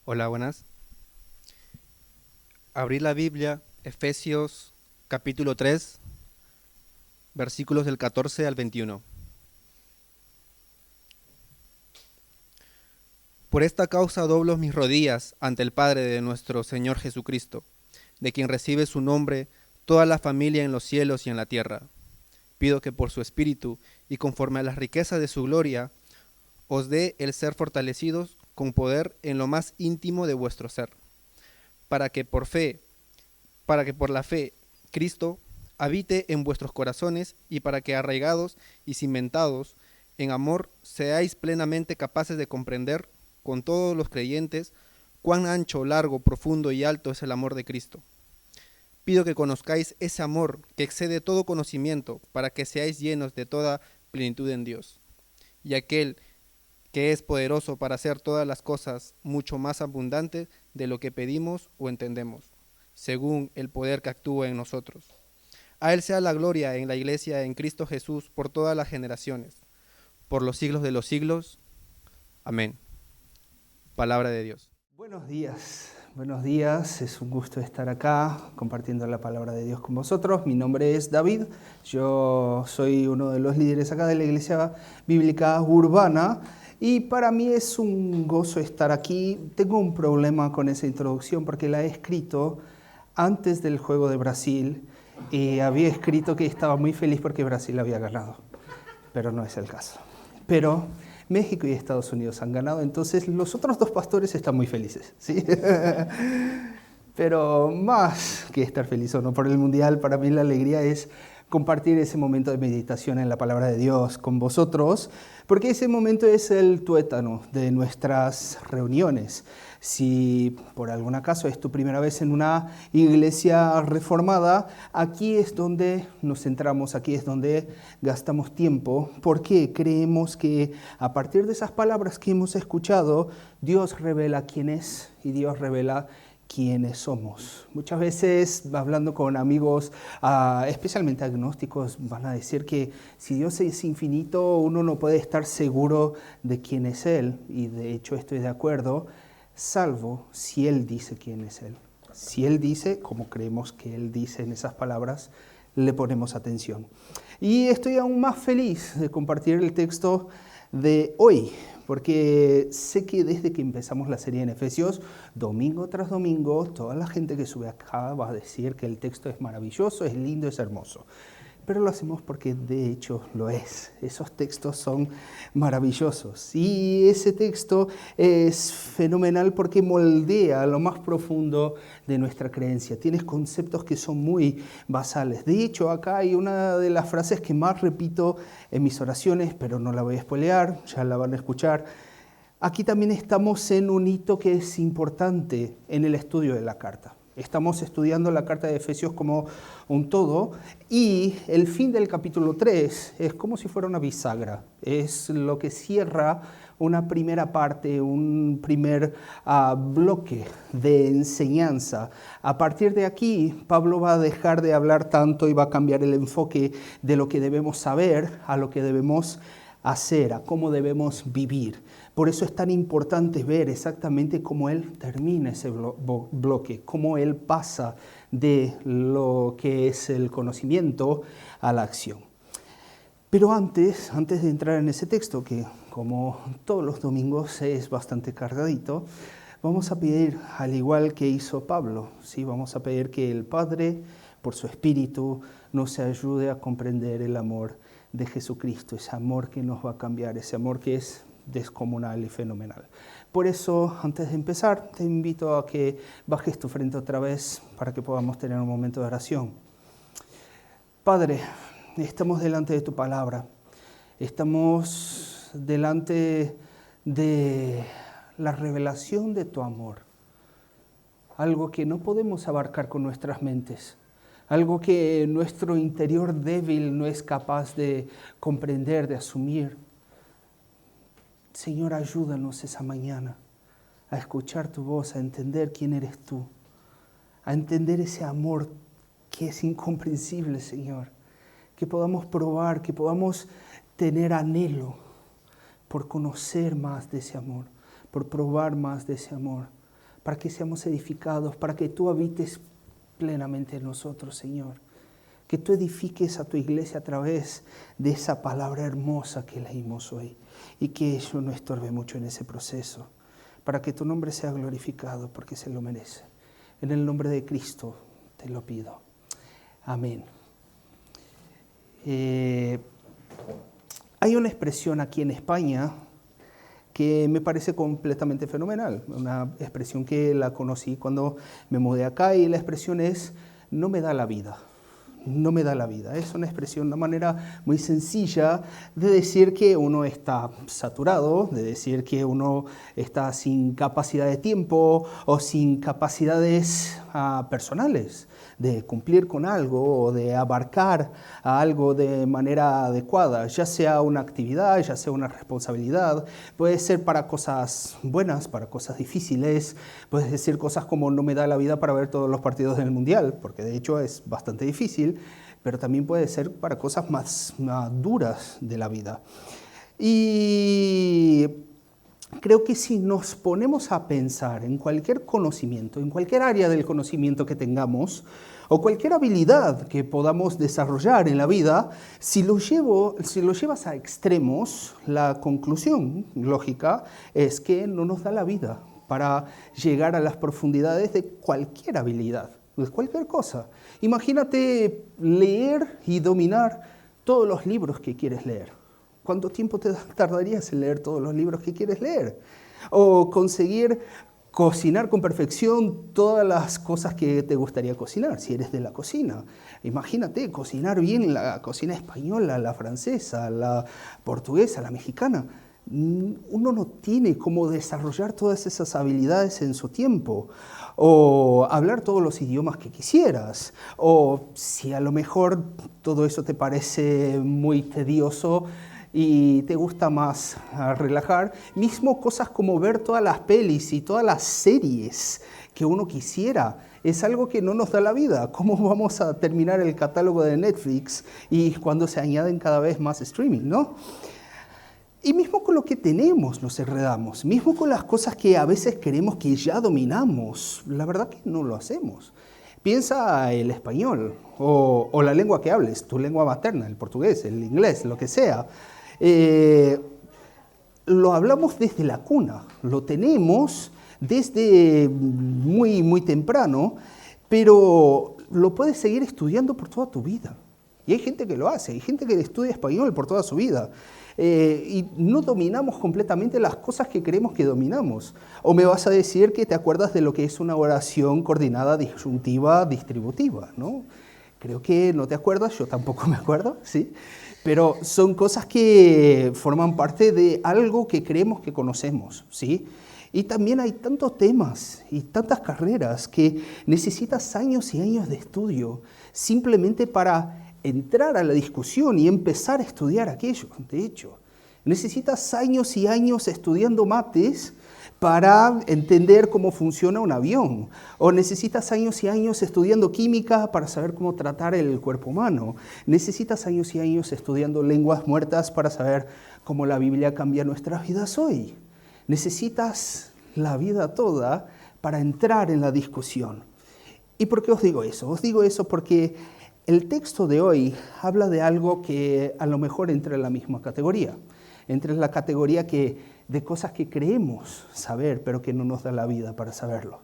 Hola, buenas. Abrí la Biblia, Efesios capítulo 3, versículos del 14 al 21. Por esta causa doblo mis rodillas ante el Padre de nuestro Señor Jesucristo, de quien recibe su nombre toda la familia en los cielos y en la tierra. Pido que por su Espíritu y conforme a las riquezas de su gloria, os dé el ser fortalecidos con poder en lo más íntimo de vuestro ser, para que por fe para que por la fe Cristo habite en vuestros corazones y para que arraigados y cimentados en amor seáis plenamente capaces de comprender con todos los creyentes cuán ancho, largo, profundo y alto es el amor de Cristo. Pido que conozcáis ese amor que excede todo conocimiento para que seáis llenos de toda plenitud en Dios. Y aquel que es poderoso para hacer todas las cosas mucho más abundantes de lo que pedimos o entendemos, según el poder que actúa en nosotros. A Él sea la gloria en la Iglesia en Cristo Jesús por todas las generaciones, por los siglos de los siglos. Amén. Palabra de Dios. Buenos días, es un gusto estar acá compartiendo la palabra de Dios con vosotros. Mi nombre es David, yo soy uno de los líderes acá de la Iglesia Bíblica Urbana y para mí es un gozo estar aquí. Tengo un problema con esa introducción porque la he escrito antes del juego de Brasil y había escrito que estaba muy feliz porque Brasil había ganado, pero no es el caso. Pero México y Estados Unidos han ganado, entonces los otros dos pastores están muy felices, ¿sí? Pero más que estar feliz o no por el Mundial, para mí la alegría es compartir ese momento de meditación en la palabra de Dios con vosotros, porque ese momento es el tuétano de nuestras reuniones. Si por algún acaso es tu primera vez en una iglesia reformada, aquí es donde nos centramos, aquí es donde gastamos tiempo, porque creemos que a partir de esas palabras que hemos escuchado, Dios revela quién es y Dios revela quiénes somos. Muchas veces, hablando con amigos, especialmente agnósticos, van a decir que si Dios es infinito, uno no puede estar seguro de quién es Él, y de hecho estoy de acuerdo, salvo si Él dice quién es Él. Si Él dice, como creemos que Él dice en esas palabras, le ponemos atención. Y estoy aún más feliz de compartir el texto de hoy, porque sé que desde que empezamos la serie en Efesios, domingo tras domingo, toda la gente que sube acá va a decir que el texto es maravilloso, es lindo, es hermoso. Pero lo hacemos porque de hecho lo es. Esos textos son maravillosos. Y ese texto es fenomenal porque moldea lo más profundo de nuestra creencia. Tienes conceptos que son muy basales. De hecho, acá hay una de las frases que más repito en mis oraciones, pero no la voy a spoilear, ya la van a escuchar. Aquí también estamos en un hito que es importante en el estudio de la carta. Estamos estudiando la carta de Efesios como un todo y el fin del capítulo 3 es como si fuera una bisagra. Es lo que cierra una primera parte, un primer bloque de enseñanza. A partir de aquí, Pablo va a dejar de hablar tanto y va a cambiar el enfoque de lo que debemos saber a lo que debemos hacer, a cómo debemos vivir. Por eso es tan importante ver exactamente cómo él termina ese bloque, cómo él pasa de lo que es el conocimiento a la acción. Pero antes de entrar en ese texto, que como todos los domingos es bastante cargadito, vamos a pedir, al igual que hizo Pablo, ¿sí? Vamos a pedir que el Padre, por su Espíritu, nos ayude a comprender el amor de Jesucristo, ese amor que nos va a cambiar, ese amor que es descomunal y fenomenal. Por eso, antes de empezar, te invito a que bajes tu frente otra vez para que podamos tener un momento de oración. Padre, estamos delante de tu palabra, estamos delante de la revelación de tu amor, algo que no podemos abarcar con nuestras mentes, algo que nuestro interior débil no es capaz de comprender, de asumir. Señor, ayúdanos esa mañana a escuchar tu voz, a entender quién eres tú, a entender ese amor que es incomprensible, Señor. Que podamos probar, que podamos tener anhelo por conocer más de ese amor, por probar más de ese amor, para que seamos edificados, para que tú habites plenamente en nosotros, Señor. Que tú edifiques a tu iglesia a través de esa palabra hermosa que leímos hoy y que eso no estorbe mucho en ese proceso, para que tu nombre sea glorificado porque se lo merece. En el nombre de Cristo te lo pido. Amén. Hay una expresión aquí en España que me parece completamente fenomenal, una expresión que la conocí cuando me mudé acá y la expresión es no me da la vida. No me da la vida. Es una expresión, una manera muy sencilla de decir que uno está saturado, de decir que uno está sin capacidad de tiempo o sin capacidades personales de cumplir con algo o de abarcar a algo de manera adecuada, ya sea una actividad, ya sea una responsabilidad, puede ser para cosas buenas, para cosas difíciles, puedes decir cosas como no me da la vida para ver todos los partidos del Mundial, porque de hecho es bastante difícil, pero también puede ser para cosas más duras de la vida. Y creo que si nos ponemos a pensar en cualquier conocimiento, en cualquier área del conocimiento que tengamos, o cualquier habilidad que podamos desarrollar en la vida, si lo llevas a extremos, la conclusión lógica es que no nos da la vida para llegar a las profundidades de cualquier habilidad, de cualquier cosa. Imagínate leer y dominar todos los libros que quieres leer. ¿Cuánto tiempo te tardarías en leer todos los libros que quieres leer? O conseguir cocinar con perfección todas las cosas que te gustaría cocinar, si eres de la cocina. Imagínate cocinar bien la cocina española, la francesa, la portuguesa, la mexicana. Uno no tiene cómo desarrollar todas esas habilidades en su tiempo, o hablar todos los idiomas que quisieras, o si a lo mejor todo eso te parece muy tedioso, y te gusta más relajar, mismo cosas como ver todas las pelis y todas las series que uno quisiera, es algo que no nos da la vida. ¿Cómo vamos a terminar el catálogo de Netflix y cuando se añaden cada vez más streaming, no? Y mismo con lo que tenemos nos enredamos, mismo con las cosas que a veces creemos que ya dominamos, la verdad que no lo hacemos. Piensa el español o la lengua que hables, tu lengua materna, el portugués, el inglés, lo que sea. Lo hablamos desde la cuna, lo tenemos desde muy, muy temprano, pero lo puedes seguir estudiando por toda tu vida. Y hay gente que lo hace, hay gente que estudia español por toda su vida. Y no dominamos completamente las cosas que creemos que dominamos. O me vas a decir que te acuerdas de lo que es una oración coordinada disyuntiva distributiva, ¿no? Creo que no te acuerdas, yo tampoco me acuerdo, ¿sí? Pero son cosas que forman parte de algo que creemos que conocemos, ¿sí? Y también hay tantos temas y tantas carreras que necesitas años y años de estudio simplemente para entrar a la discusión y empezar a estudiar aquello. De hecho, necesitas años y años estudiando mates para entender cómo funciona un avión. O necesitas años y años estudiando química para saber cómo tratar el cuerpo humano. Necesitas años y años estudiando lenguas muertas para saber cómo la Biblia cambia nuestras vidas hoy. Necesitas la vida toda para entrar en la discusión. ¿Y por qué os digo eso? Os digo eso porque el texto de hoy habla de algo que a lo mejor entra en la misma categoría. Entra en la categoría de cosas que creemos saber, pero que no nos da la vida para saberlo.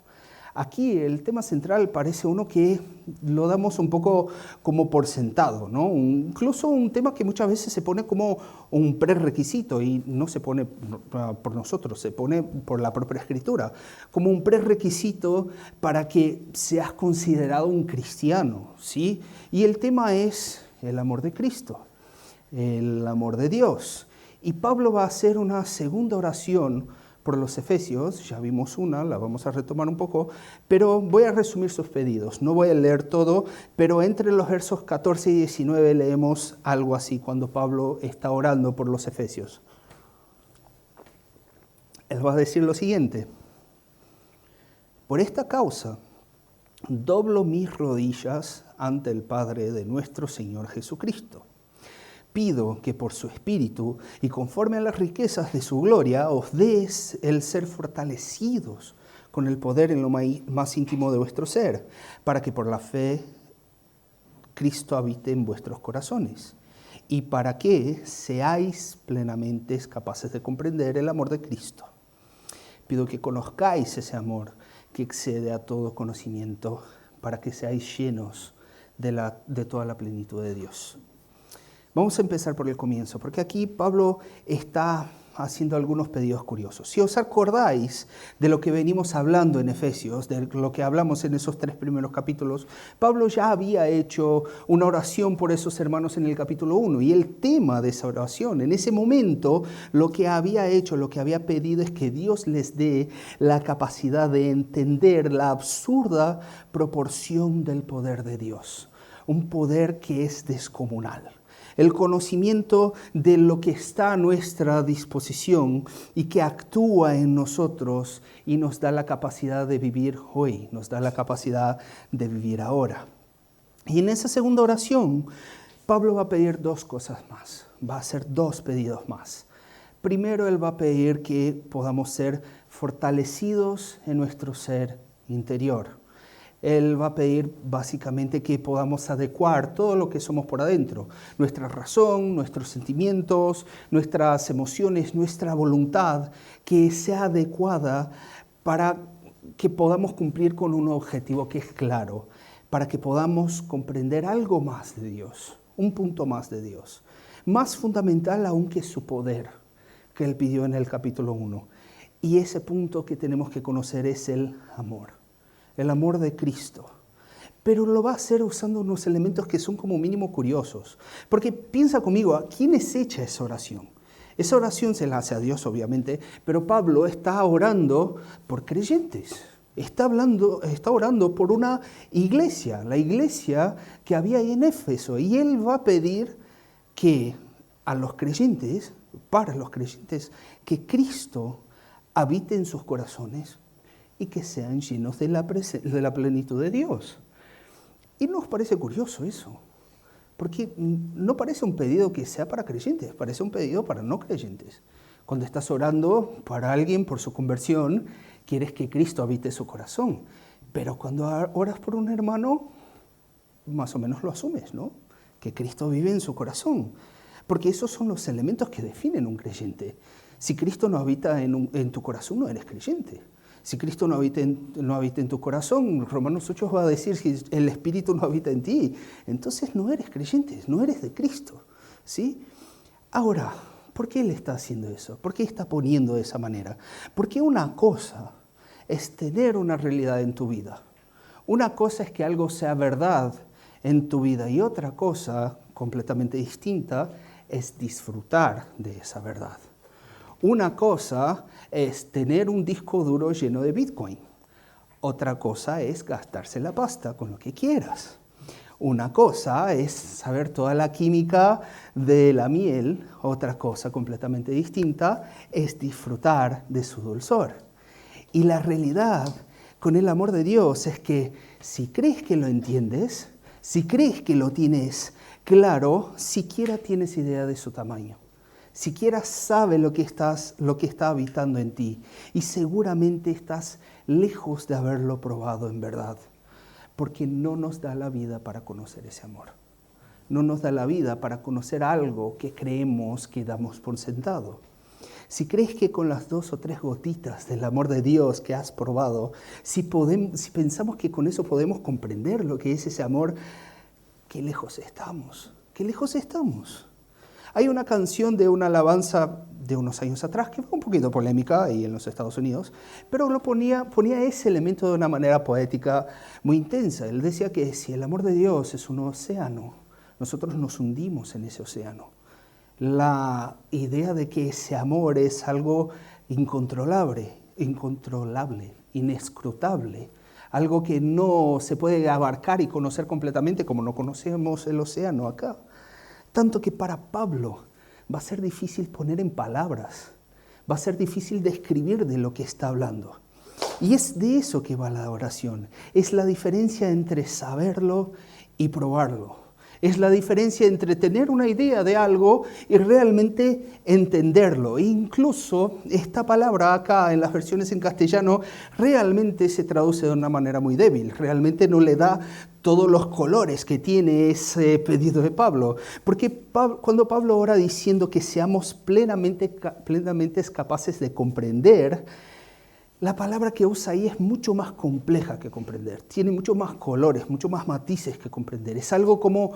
Aquí el tema central parece uno que lo damos un poco como por sentado, ¿no? Incluso un tema que muchas veces se pone como un prerequisito y no se pone por nosotros, se pone por la propia Escritura, como un prerequisito para que seas considerado un cristiano, ¿sí? Y el tema es el amor de Cristo, el amor de Dios. Y Pablo va a hacer una segunda oración por los Efesios, ya vimos una, la vamos a retomar un poco, pero voy a resumir sus pedidos, no voy a leer todo, pero entre los versos 14 y 19 leemos algo así cuando Pablo está orando por los Efesios. Él va a decir lo siguiente: por esta causa doblo mis rodillas ante el Padre de nuestro Señor Jesucristo. Pido que por su Espíritu y conforme a las riquezas de su gloria os des el ser fortalecidos con el poder en lo más íntimo de vuestro ser, para que por la fe Cristo habite en vuestros corazones, y para que seáis plenamente capaces de comprender el amor de Cristo. Pido que conozcáis ese amor que excede a todo conocimiento, para que seáis llenos de toda la plenitud de Dios. Vamos a empezar por el comienzo, porque aquí Pablo está haciendo algunos pedidos curiosos. Si os acordáis de lo que venimos hablando en Efesios, de lo que hablamos en esos 3 primeros capítulos, Pablo ya había hecho una oración por esos hermanos en el capítulo 1, y el tema de esa oración, en ese momento, lo que había hecho, lo que había pedido es que Dios les dé la capacidad de entender la absurda proporción del poder de Dios, un poder que es descomunal. El conocimiento de lo que está a nuestra disposición y que actúa en nosotros y nos da la capacidad de vivir hoy, nos da la capacidad de vivir ahora. Y en esa segunda oración, Pablo va a pedir 2 cosas más, va a hacer 2 pedidos más. Primero, él va a pedir que podamos ser fortalecidos en nuestro ser interior. Él va a pedir básicamente que podamos adecuar todo lo que somos por adentro, nuestra razón, nuestros sentimientos, nuestras emociones, nuestra voluntad, que sea adecuada para que podamos cumplir con un objetivo que es claro, para que podamos comprender algo más de Dios, un punto más de Dios, más fundamental aún que su poder, que él pidió en el capítulo 1. Y ese punto que tenemos que conocer es el amor de Cristo. Pero lo va a hacer usando unos elementos que son como mínimo curiosos. Porque piensa conmigo, ¿a quién es hecha esa oración? Esa oración se la hace a Dios, obviamente, pero Pablo está orando por creyentes. Está orando por una iglesia, la iglesia que había ahí en Éfeso. Y él va a pedir que a los creyentes, para los creyentes, que Cristo habite en sus corazones y que sean llenos de la plenitud de Dios. Y nos parece curioso eso, porque no parece un pedido que sea para creyentes, parece un pedido para no creyentes. Cuando estás orando para alguien por su conversión, quieres que Cristo habite su corazón. Pero cuando oras por un hermano, más o menos lo asumes, ¿no? Que Cristo vive en su corazón. Porque esos son los elementos que definen un creyente. Si Cristo no habita en tu corazón, no eres creyente. Si Cristo no habita en tu corazón, Romanos 8 va a decir si el Espíritu no habita en ti, entonces no eres creyente, no eres de Cristo, ¿sí? Ahora, ¿por qué Él está haciendo eso? ¿Por qué está poniendo de esa manera? Porque una cosa es tener una realidad en tu vida. Una cosa es que algo sea verdad en tu vida y otra cosa completamente distinta es disfrutar de esa verdad. Una cosa es tener un disco duro lleno de Bitcoin. Otra cosa es gastarse la pasta con lo que quieras. Una cosa es saber toda la química de la miel. Otra cosa completamente distinta es disfrutar de su dulzor. Y la realidad con el amor de Dios es que si crees que lo entiendes, si crees que lo tienes claro, siquiera tienes idea de su tamaño. Siquiera sabe lo que está habitando en ti y seguramente estás lejos de haberlo probado en verdad, porque no nos da la vida para conocer ese amor. No nos da la vida para conocer algo que creemos que damos por sentado. Si crees que con las 2 o 3 gotitas del amor de Dios que has probado, si pensamos que con eso podemos comprender lo que es ese amor, qué lejos estamos, qué lejos estamos. Hay una canción de una alabanza de unos años atrás que fue un poquito polémica ahí en los Estados Unidos, pero lo ponía ese elemento de una manera poética muy intensa. Él decía que si el amor de Dios es un océano, nosotros nos hundimos en ese océano. La idea de que ese amor es algo incontrolable, inescrutable, algo que no se puede abarcar y conocer completamente como no conocemos el océano acá. Tanto que para Pablo va a ser difícil poner en palabras, va a ser difícil describir de lo que está hablando. Y es de eso que va la oración, es la diferencia entre saberlo y probarlo. Es la diferencia entre tener una idea de algo y realmente entenderlo. E incluso esta palabra acá en las versiones en castellano realmente se traduce de una manera muy débil. Realmente no le da todos los colores que tiene ese pedido de Pablo. Porque cuando Pablo ora diciendo que seamos plenamente capaces de comprender, la palabra que usa ahí es mucho más compleja que comprender. Tiene mucho más colores, mucho más matices que comprender. Es algo como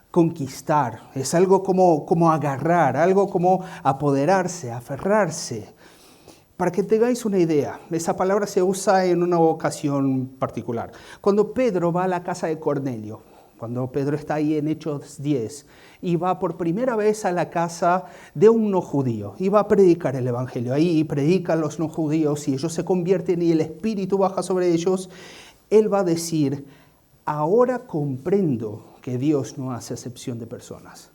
conquistar, es algo como agarrar, algo como apoderarse, aferrarse. Para que tengáis una idea, esa palabra se usa en una ocasión particular. Cuando Pedro va a la casa de Cornelio, cuando Pedro está ahí en Hechos 10, y va por primera vez a la casa de un no judío, y va a predicar el evangelio. Ahí predican los no judíos y ellos se convierten y el Espíritu baja sobre ellos. Él va a decir, ahora comprendo que Dios no hace acepción de personas.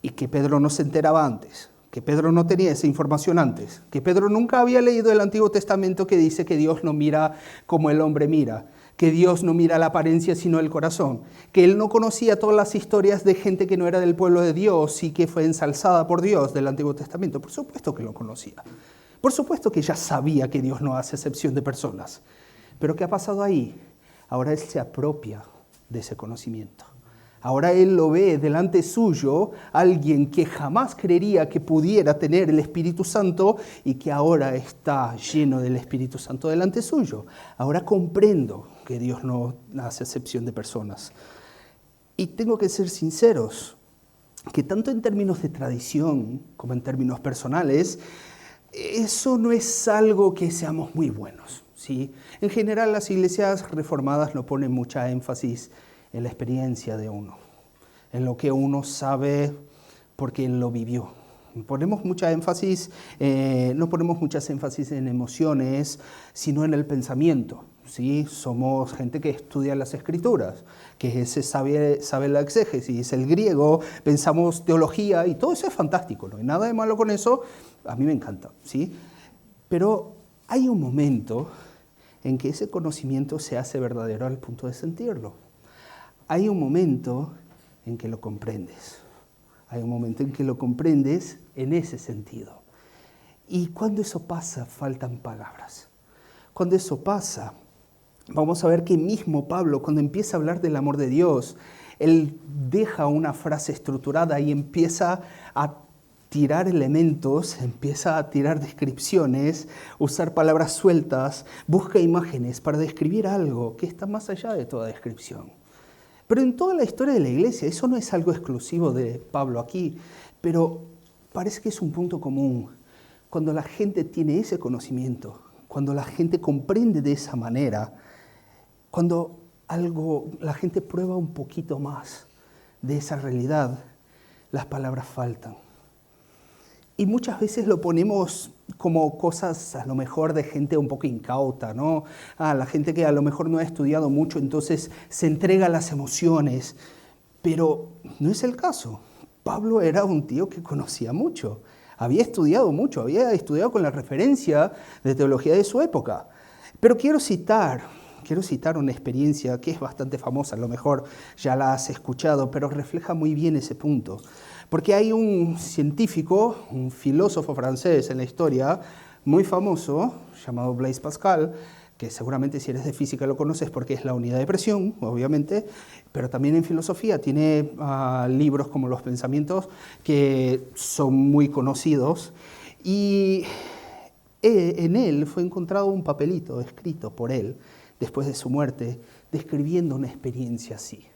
Y que Pedro no se enteraba antes, que Pedro no tenía esa información antes, que Pedro nunca había leído el Antiguo Testamento que dice que Dios no mira como el hombre mira, que Dios no mira la apariencia sino el corazón, que él no conocía todas las historias de gente que no era del pueblo de Dios y que fue ensalzada por Dios del Antiguo Testamento. Por supuesto que lo conocía. Por supuesto que ya sabía que Dios no hace excepción de personas. Pero ¿qué ha pasado ahí? Ahora él se apropia de ese conocimiento. Ahora él lo ve delante suyo, alguien que jamás creería que pudiera tener el Espíritu Santo y que ahora está lleno del Espíritu Santo delante suyo. Ahora comprendo que Dios no hace excepción de personas. Y tengo que ser sinceros, que tanto en términos de tradición como en términos personales, eso no es algo que seamos muy buenos, ¿sí? En general las iglesias reformadas no ponen mucha énfasis en la experiencia de uno, en lo que uno sabe porque él lo vivió. No ponemos muchas énfasis en emociones, sino en el pensamiento. ¿Sí? Somos gente que estudia las Escrituras, que sabe la exégesis, el griego, pensamos teología y todo eso es fantástico, no hay nada de malo con eso, a mí me encanta, ¿sí? Pero hay un momento en que ese conocimiento se hace verdadero al punto de sentirlo. Hay un momento en que lo comprendes. Hay un momento en que lo comprendes en ese sentido. Y cuando eso pasa, faltan palabras. Cuando eso pasa, vamos a ver que mismo Pablo, cuando empieza a hablar del amor de Dios, él deja una frase estructurada y empieza a tirar elementos, empieza a tirar descripciones, usar palabras sueltas, busca imágenes para describir algo que está más allá de toda descripción. Pero en toda la historia de la iglesia, eso no es algo exclusivo de Pablo aquí, pero parece que es un punto común. Cuando la gente tiene ese conocimiento, cuando la gente comprende de esa manera, cuando la gente prueba un poquito más de esa realidad, las palabras faltan. Y muchas veces lo ponemos como cosas a lo mejor de gente un poco incauta, ¿no? La gente que a lo mejor no ha estudiado mucho, entonces se entrega a las emociones. Pero no es el caso. Pablo era un tío que conocía mucho, había estudiado mucho, había estudiado con la referencia de teología de su época. Pero quiero citar una experiencia que es bastante famosa, a lo mejor ya la has escuchado, pero refleja muy bien ese punto. Porque hay un científico, un filósofo francés en la historia, muy famoso, llamado Blaise Pascal, que seguramente si eres de física lo conoces porque es la unidad de presión, obviamente, pero también en filosofía tiene libros como Los Pensamientos, que son muy conocidos, y en él fue encontrado un papelito escrito por él, después de su muerte, describiendo una experiencia así,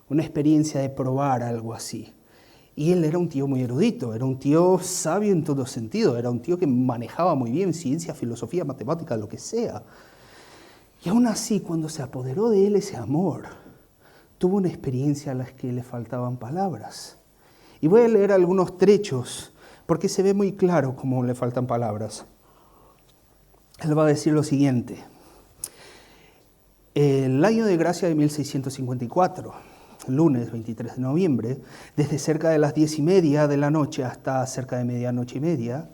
una experiencia de probar algo así. Y él era un tío muy erudito, era un tío sabio en todo sentido, era un tío que manejaba muy bien ciencia, filosofía, matemática, lo que sea. Y aún así, cuando se apoderó de él ese amor, tuvo una experiencia a la que le faltaban palabras. Y voy a leer algunos trechos, porque se ve muy claro cómo le faltan palabras. Él va a decir lo siguiente. El año de gracia de 1654, lunes 23 de noviembre, desde cerca de las 10:30 de la noche hasta cerca de 00:30,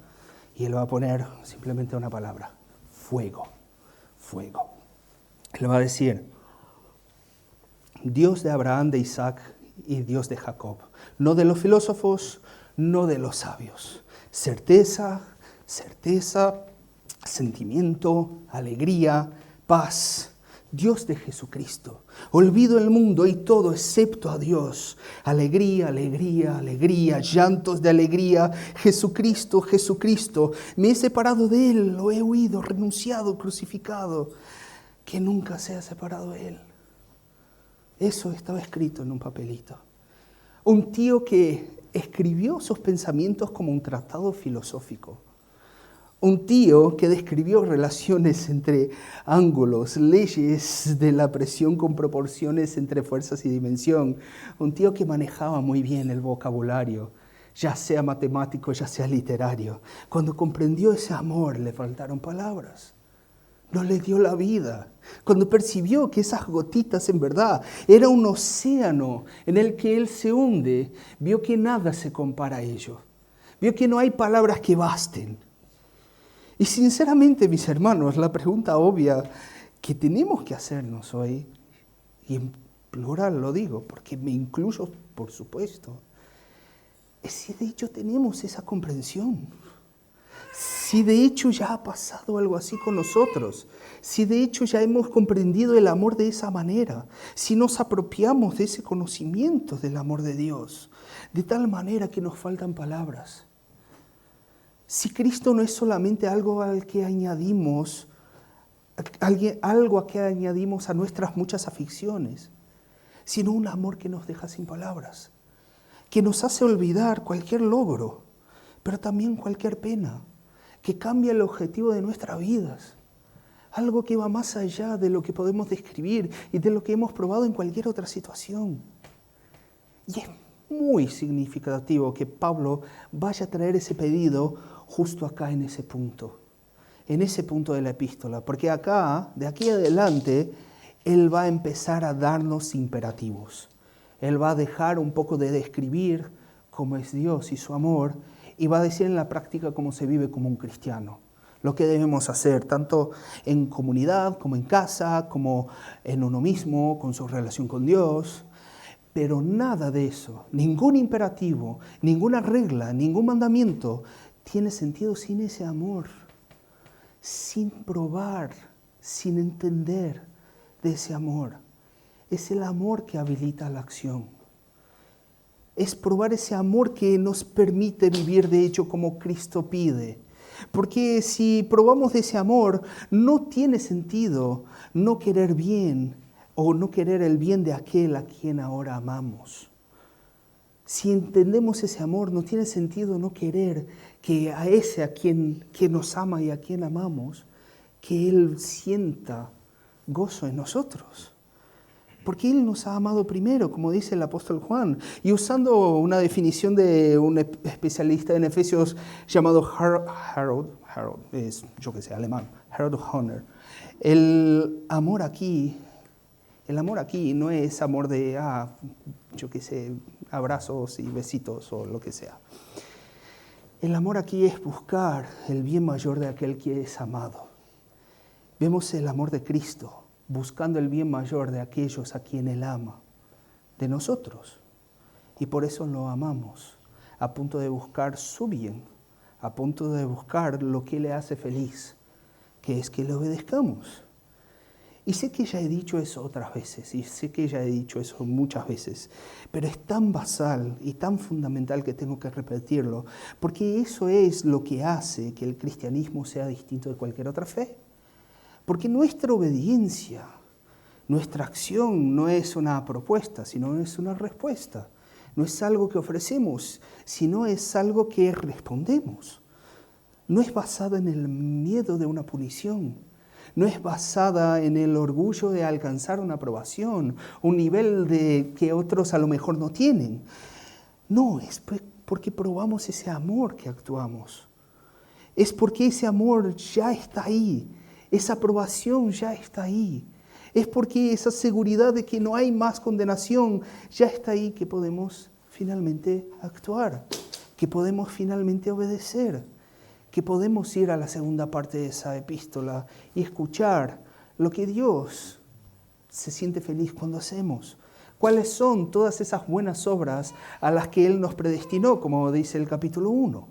y él va a poner simplemente una palabra, fuego, fuego. Él va a decir, Dios de Abraham, de Isaac y Dios de Jacob. No de los filósofos, no de los sabios. Certeza, sentimiento, alegría, paz. Dios de Jesucristo. Olvido el mundo y todo excepto a Dios. Alegría, alegría, alegría, llantos de alegría. Jesucristo, Jesucristo. Me he separado de Él, lo he huido, renunciado, crucificado. Que nunca sea separado de Él. Eso estaba escrito en un papelito. Un tío que escribió sus pensamientos como un tratado filosófico. Un tío que describió relaciones entre ángulos, leyes de la presión con proporciones entre fuerzas y dimensión. Un tío que manejaba muy bien el vocabulario, ya sea matemático, ya sea literario. Cuando comprendió ese amor, le faltaron palabras. No le dio la vida. Cuando percibió que esas gotitas en verdad era un océano en el que él se hunde, vio que nada se compara a ello. Vio que no hay palabras que basten. Y sinceramente, mis hermanos, la pregunta obvia que tenemos que hacernos hoy, y en plural lo digo, porque me incluyo, por supuesto, es si de hecho tenemos esa comprensión. Si de hecho ya ha pasado algo así con nosotros, si de hecho ya hemos comprendido el amor de esa manera, si nos apropiamos de ese conocimiento del amor de Dios, de tal manera que nos faltan palabras. Si Cristo no es solamente algo al que añadimos, algo a que añadimos a nuestras muchas aficiones, sino un amor que nos deja sin palabras, que nos hace olvidar cualquier logro, pero también cualquier pena, que cambia el objetivo de nuestras vidas, algo que va más allá de lo que podemos describir y de lo que hemos probado en cualquier otra situación. Y es muy significativo que Pablo vaya a traer ese pedido justo acá en ese punto de la epístola, porque acá, de aquí adelante, él va a empezar a darnos imperativos. Él va a dejar un poco de describir cómo es Dios y su amor, y va a decir en la práctica cómo se vive como un cristiano. Lo que debemos hacer, tanto en comunidad, como en casa, como en uno mismo, con su relación con Dios. Pero nada de eso, ningún imperativo, ninguna regla, ningún mandamiento tiene sentido sin ese amor, sin probar, sin entender de ese amor. Es el amor que habilita la acción. Es probar ese amor que nos permite vivir de hecho como Cristo pide. Porque si probamos de ese amor, no tiene sentido no querer bien o no querer el bien de aquel a quien ahora amamos. Si entendemos ese amor, no tiene sentido no querer que a ese a quien nos ama y a quien amamos, que Él sienta gozo en nosotros. Porque Él nos ha amado primero, como dice el apóstol Juan. Y usando una definición de un especialista en Efesios llamado Harold, alemán, Harold Honner, el amor aquí no es amor de, abrazos y besitos o lo que sea. El amor aquí es buscar el bien mayor de aquel que es amado. Vemos el amor de Cristo buscando el bien mayor de aquellos a quien Él ama, de nosotros. Y por eso lo amamos, a punto de buscar su bien, a punto de buscar lo que le hace feliz, que es que le obedezcamos. Y sé que ya he dicho eso otras veces, y sé que ya he dicho eso muchas veces, pero es tan basal y tan fundamental que tengo que repetirlo, porque eso es lo que hace que el cristianismo sea distinto de cualquier otra fe. Porque nuestra obediencia, nuestra acción no es una propuesta, sino es una respuesta. No es algo que ofrecemos, sino es algo que respondemos. No es basada en el miedo de una punición. No es basada en el orgullo de alcanzar una aprobación, un nivel de que otros a lo mejor no tienen. No, es porque probamos ese amor que actuamos. Es porque ese amor ya está ahí. Esa aprobación ya está ahí. Es porque esa seguridad de que no hay más condenación ya está ahí que podemos finalmente actuar, que podemos finalmente obedecer, que podemos ir a la segunda parte de esa epístola y escuchar lo que Dios se siente feliz cuando hacemos, ¿Cuáles son todas esas buenas obras a las que Él nos predestinó, como dice el capítulo 1?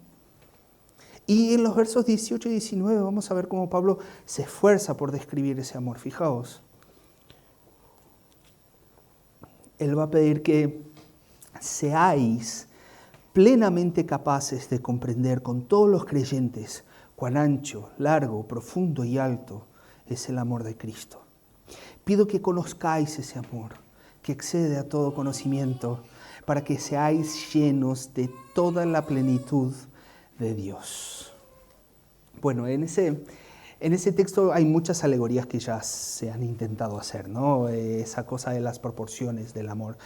Y en los versos 18 y 19 vamos a ver cómo Pablo se esfuerza por describir ese amor. Fijaos, Él va a pedir que seáis plenamente capaces de comprender con todos los creyentes cuán ancho, largo, profundo y alto es el amor de Cristo. Pido que conozcáis ese amor, que excede a todo conocimiento, para que seáis llenos de toda la plenitud de Dios. Bueno, en ese texto hay muchas alegorías que ya se han intentado hacer, ¿no? Esa cosa de las proporciones del amor.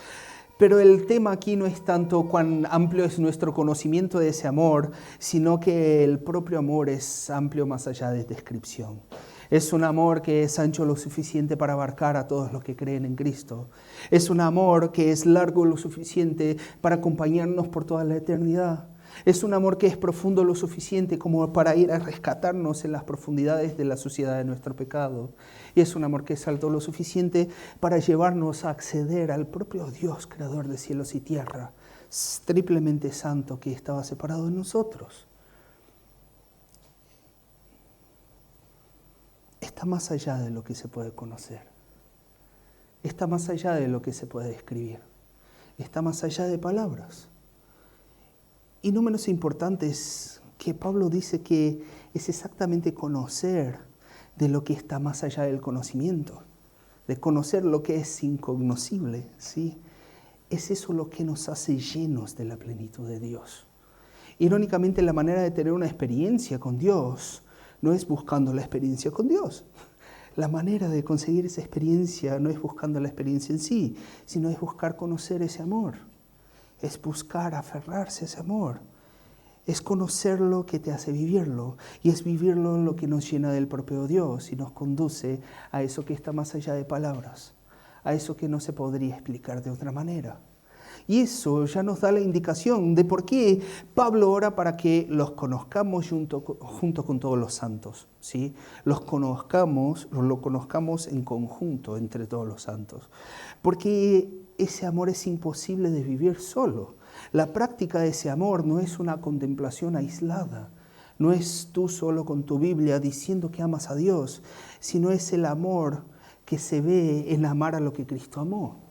Pero el tema aquí no es tanto cuán amplio es nuestro conocimiento de ese amor, sino que el propio amor es amplio más allá de descripción. Es un amor que es ancho lo suficiente para abarcar a todos los que creen en Cristo. Es un amor que es largo lo suficiente para acompañarnos por toda la eternidad. Es un amor que es profundo lo suficiente como para ir a rescatarnos en las profundidades de la suciedad de nuestro pecado. Y es un amor que es alto lo suficiente para llevarnos a acceder al propio Dios, creador de cielos y tierra, triplemente santo, que estaba separado de nosotros. Está más allá de lo que se puede conocer. Está más allá de lo que se puede describir. Está más allá de palabras. Y no menos importante es que Pablo dice que es exactamente conocer de lo que está más allá del conocimiento, de conocer lo que es incognoscible, ¿sí? Es eso lo que nos hace llenos de la plenitud de Dios. Irónicamente, la manera de tener una experiencia con Dios no es buscando la experiencia con Dios. La manera de conseguir esa experiencia no es buscando la experiencia en sí, sino es buscar conocer ese amor. Es buscar aferrarse a ese amor. Es conocerlo que te hace vivirlo. Y es vivirlo lo que nos llena del propio Dios y nos conduce a eso que está más allá de palabras, a eso que no se podría explicar de otra manera. Y eso ya nos da la indicación de por qué Pablo ora para que los conozcamos junto con todos los santos, ¿sí? Lo conozcamos en conjunto entre todos los santos. Porque ese amor es imposible de vivir solo. La práctica de ese amor no es una contemplación aislada. No es tú solo con tu Biblia diciendo que amas a Dios, sino es el amor que se ve en amar a lo que Cristo amó.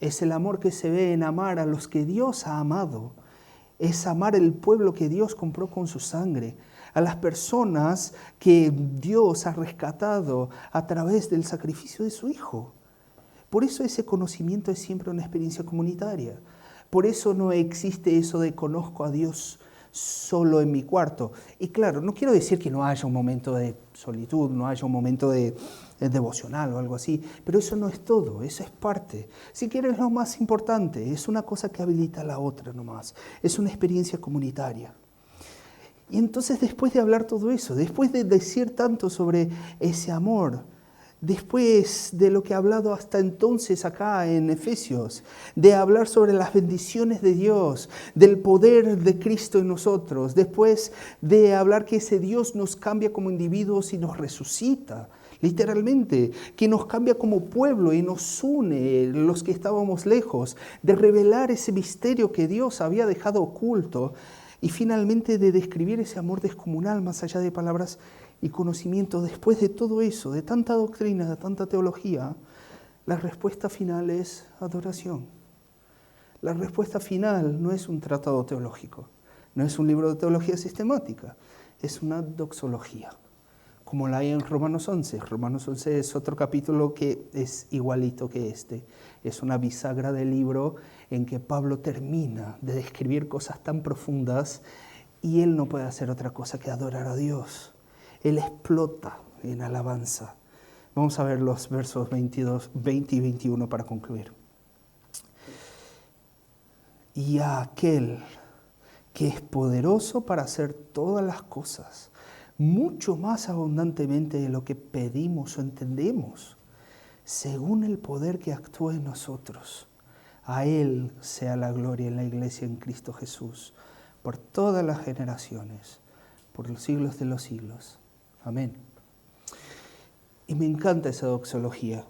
Es el amor que se ve en amar a los que Dios ha amado. Es amar el pueblo que Dios compró con su sangre, a las personas que Dios ha rescatado a través del sacrificio de su Hijo. Por eso ese conocimiento es siempre una experiencia comunitaria. Por eso no existe eso de conozco a Dios solo en mi cuarto. Y claro, no quiero decir que no haya un momento de solitud, no haya un momento de devocional o algo así, pero eso no es todo, eso es parte. Si quieres lo más importante, es una cosa que habilita a la otra nomás, es una experiencia comunitaria. Y entonces después de hablar todo eso, después de decir tanto sobre ese amor, después de lo que ha hablado hasta entonces acá en Efesios, de hablar sobre las bendiciones de Dios, del poder de Cristo en nosotros, después de hablar que ese Dios nos cambia como individuos y nos resucita, literalmente, que nos cambia como pueblo y nos une los que estábamos lejos, de revelar ese misterio que Dios había dejado oculto y finalmente de describir ese amor descomunal más allá de palabras y conocimiento. Después de todo eso, de tanta doctrina, de tanta teología, la respuesta final es adoración. La respuesta final no es un tratado teológico, no es un libro de teología sistemática, es una doxología, como la hay en Romanos 11. Romanos 11 es otro capítulo que es igualito que este. Es una bisagra del libro en que Pablo termina de describir cosas tan profundas y él no puede hacer otra cosa que adorar a Dios. Él explota en alabanza. Vamos a ver los versos 20 y 21 para concluir. Y a aquel que es poderoso para hacer todas las cosas, mucho más abundantemente de lo que pedimos o entendemos, según el poder que actúa en nosotros. A Él sea la gloria en la iglesia en Cristo Jesús, por todas las generaciones, por los siglos de los siglos. Amén. Y me encanta esa doxología,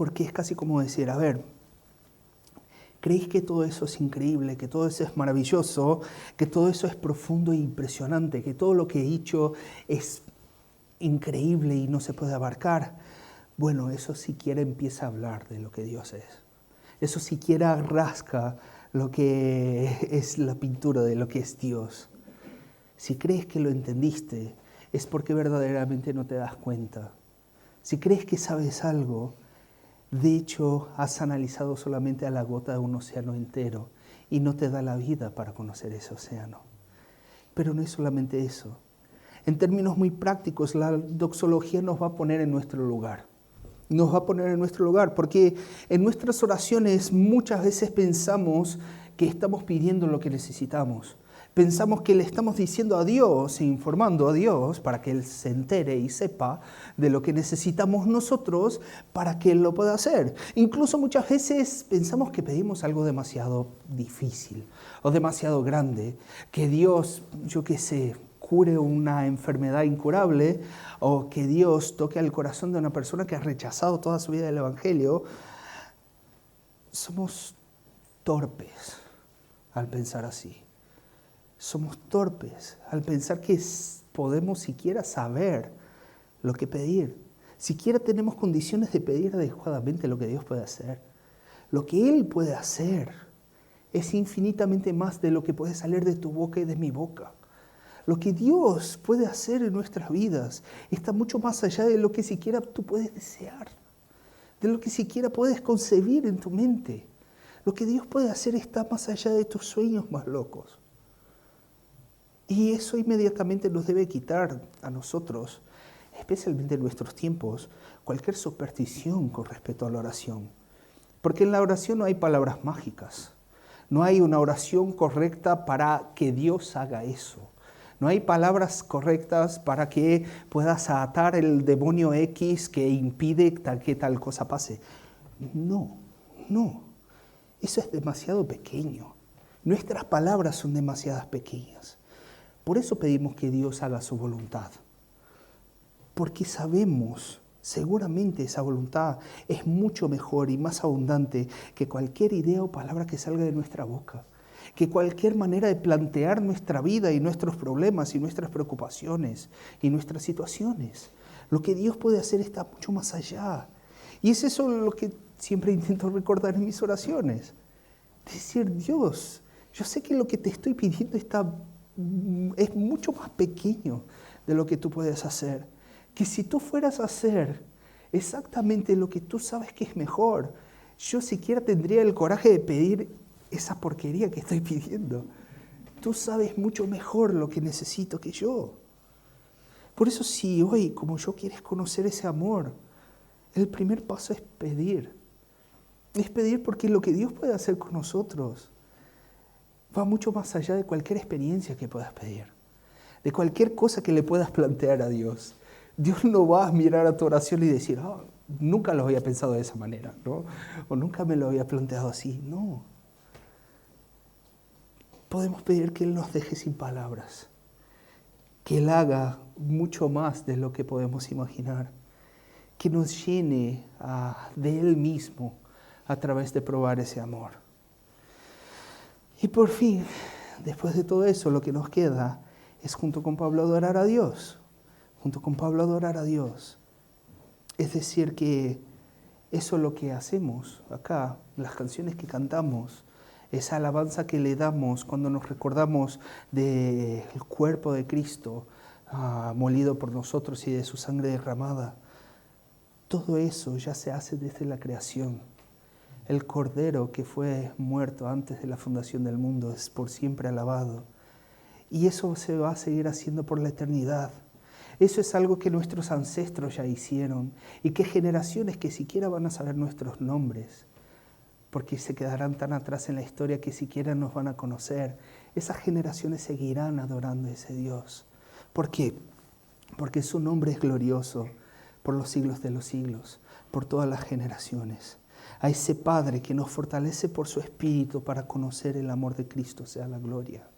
Porque es casi como decir, a ver, ¿creéis que todo eso es increíble, que todo eso es maravilloso, que todo eso es profundo e impresionante, que todo lo que he dicho es increíble y no se puede abarcar? Bueno, eso siquiera empieza a hablar de lo que Dios es. Eso siquiera rasca lo que es la pintura de lo que es Dios. Si crees que lo entendiste, es porque verdaderamente no te das cuenta. Si crees que sabes algo, de hecho has analizado solamente a la gota de un océano entero y no te da la vida para conocer ese océano. Pero no es solamente eso. En términos muy prácticos, la doxología nos va a poner en nuestro lugar. Nos va a poner en nuestro lugar, porque en nuestras oraciones muchas veces pensamos que estamos pidiendo lo que necesitamos. Pensamos que le estamos diciendo a Dios e informando a Dios para que Él se entere y sepa de lo que necesitamos nosotros para que Él lo pueda hacer. Incluso muchas veces pensamos que pedimos algo demasiado difícil o demasiado grande, que Dios, yo qué sé, cure una enfermedad incurable o que Dios toque al corazón de una persona que ha rechazado toda su vida el Evangelio. Somos torpes al pensar así. Somos torpes al pensar que podemos siquiera saber lo que pedir. Siquiera tenemos condiciones de pedir adecuadamente lo que Dios puede hacer. Lo que Él puede hacer es infinitamente más de lo que puede salir de tu boca y de mi boca. Lo que Dios puede hacer en nuestras vidas está mucho más allá de lo que siquiera tú puedes desear, de lo que siquiera puedes concebir en tu mente. Lo que Dios puede hacer está más allá de tus sueños más locos. Y eso inmediatamente nos debe quitar a nosotros, especialmente en nuestros tiempos, cualquier superstición con respecto a la oración. Porque en la oración no hay palabras mágicas. No hay una oración correcta para que Dios haga eso. No hay palabras correctas para que puedas atar el demonio X que impide que tal cosa pase. No. Eso es demasiado pequeño. Nuestras palabras son demasiadas pequeñas. Por eso pedimos que Dios haga su voluntad. Porque sabemos, seguramente esa voluntad es mucho mejor y más abundante que cualquier idea o palabra que salga de nuestra boca. Que cualquier manera de plantear nuestra vida y nuestros problemas y nuestras preocupaciones y nuestras situaciones. Lo que Dios puede hacer está mucho más allá. Y es eso lo que siempre intento recordar en mis oraciones. Decir, Dios, yo sé que lo que te estoy pidiendo es mucho más pequeño de lo que tú puedes hacer. Que si tú fueras a hacer exactamente lo que tú sabes que es mejor, yo siquiera tendría el coraje de pedir esa porquería que estoy pidiendo. Tú sabes mucho mejor lo que necesito que yo. Por eso si hoy, como yo, quieres conocer ese amor, el primer paso es pedir. Es pedir porque lo que Dios puede hacer con nosotros va mucho más allá de cualquier experiencia que puedas pedir, de cualquier cosa que le puedas plantear a Dios. Dios no va a mirar a tu oración y decir, nunca lo había pensado de esa manera, ¿no? O nunca me lo había planteado así. No. Podemos pedir que Él nos deje sin palabras, que Él haga mucho más de lo que podemos imaginar, que nos llene de Él mismo a través de probar ese amor. Y por fin, después de todo eso, lo que nos queda es junto con Pablo adorar a Dios. Junto con Pablo adorar a Dios. Es decir, que eso es lo que hacemos acá, las canciones que cantamos, esa alabanza que le damos cuando nos recordamos del cuerpo de Cristo molido por nosotros y de su sangre derramada. Todo eso ya se hace desde la creación. El Cordero que fue muerto antes de la fundación del mundo es por siempre alabado. Y eso se va a seguir haciendo por la eternidad. Eso es algo que nuestros ancestros ya hicieron y que generaciones que siquiera van a saber nuestros nombres, porque se quedarán tan atrás en la historia que siquiera nos van a conocer, esas generaciones seguirán adorando a ese Dios. ¿Por qué? Porque su nombre es glorioso por los siglos de los siglos, por todas las generaciones. A ese Padre que nos fortalece por su Espíritu para conocer el amor de Cristo sea la gloria.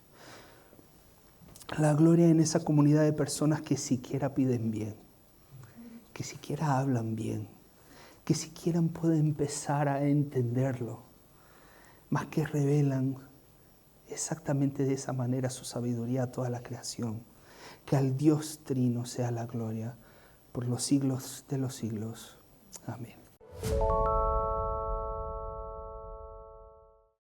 La gloria en esa comunidad de personas que siquiera piden bien, que siquiera hablan bien, que siquiera puede empezar a entenderlo, más que revelan exactamente de esa manera su sabiduría a toda la creación. Que al Dios Trino sea la gloria por los siglos de los siglos. Amén.